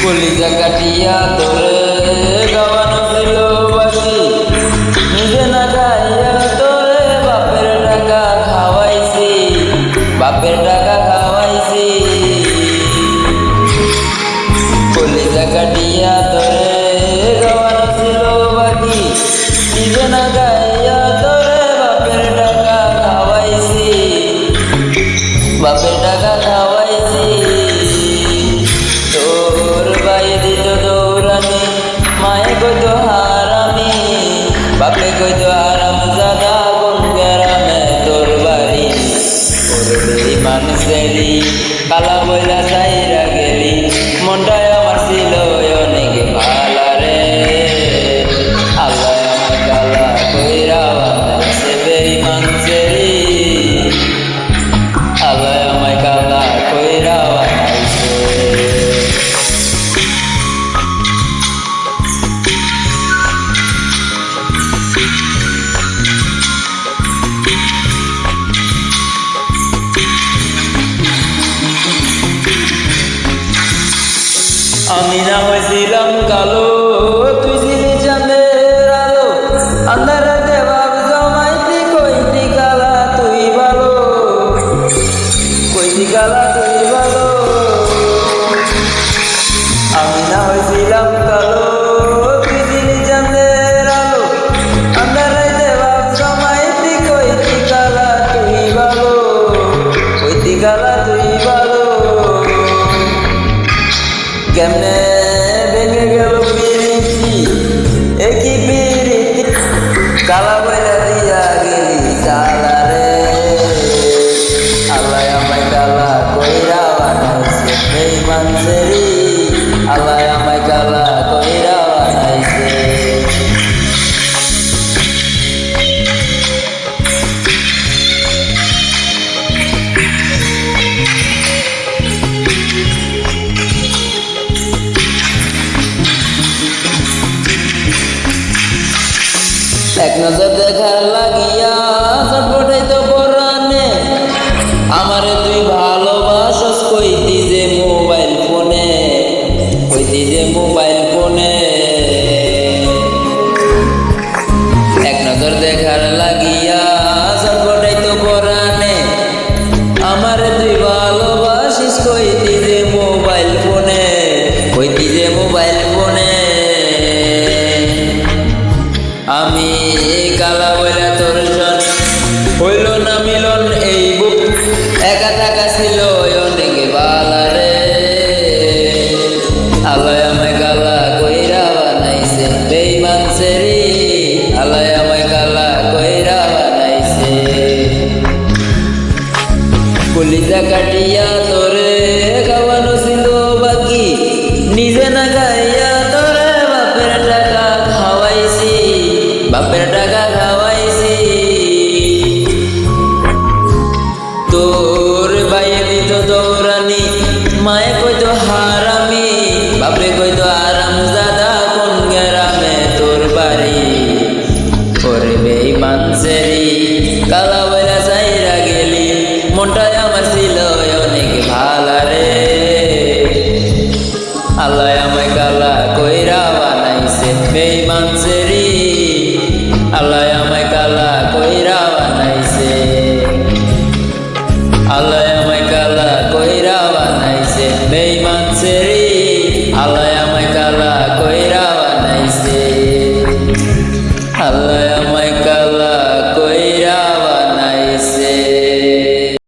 কলিজা কাটিয়া তোরে গাওয়ানো ছিল বাকি, নিজে না খাইয়া তোরে বাপের টাকা খাওয়াইছি, বাপের টাকা খাওয়াইছি। কলিজা কাটিয়া তোরে গাওয়ানো ছিল বাকি, নিজে না খাইয়া তোরে বাপের টাকা খাওয়াইছি, বাপের টাকা খাওয়াইছি। মায়ে কইতো হারামি, বাপে কইতো আরাম জাদা, কোন গ্রামে তোর বাড়ি? ওরে বেঈমান ছেলি কালা বইলা চাইরা গেলি, মনটায় আমার ছিল অনেক ভালা রে। আল্লাহ আমার কালা কইরা বানাইছে বেঈমান ছেলি, আল্লাহ আমায় কালা কইরা বানাইছে। আমি না হয়েছিলাম কালো, তুই ছিলি চাঁদের আলো, আন্ধারাতে ভাব জমাইতি, কইতি কালা তুই ভালো, কইতি কালা তুই ভালো। আমি না হয়েছিলাম কালো, তুই ছিলি চাঁদের আলো, আন্ধারাতে ভাব জমাইতি, কইতি কালা তুই ভালো, কইতি কালা তুই ভালো। কেমনে ভেঙে গেল পিরিতি, একই পিরিতি কালা বইলা দিয়া গেলি চালা রে। আল্লাহ আমায় কালা কইরা বানাইছে বেঈমান ছেলি, আল্লাহ আমায় কালা কইরা বানাইছে। এক নজর দেখার লাগিয়া চটপটাই তো পরানে, আমারে তুই ভালোবাসস কইতি যে মোবাইল ফোনে, কইতি যে মোবাইল ফোনে। এক নজর দেখার লাগিয়া চটপটাই তো পরানে, আমারে তুই ভালোবাসিস কইতি যে মোবাইল ফোনে, কইতি যে মোবাইল ফোনে। আমি কালা বইলা তোর সন হইল না মিলন, এই বুক একা থাকা ছিল অনেক বালা রে। আল্লাহ আমায় কালা কইরা বানাইছে বেঈমান ছেলি, আল্লাহ আমায় কালা কইরা বানাইছে। কলিজা কাটিয়া তোরে খাওয়ানো ছিল বাকি, নিজে না খাইয়া তোরে বাপের টাকা খাওয়াইছি, বাপের টাকা খাওয়াইছি। তোর বাইয়ে দিত দৌড়ানি, মায়ে কইতো হারামি, বাপে কইতো আরাম জাদা, কোন গ্রামে তোর বাড়ি? ওরে বেঈমান ছেলি কালা বইলা চাইরা গেলি, মনটায় আমার ছিল অনেক ভালা রে। আল্লাহ আমায় কালা কইরা বানাইছে বেঈমান ছেলি।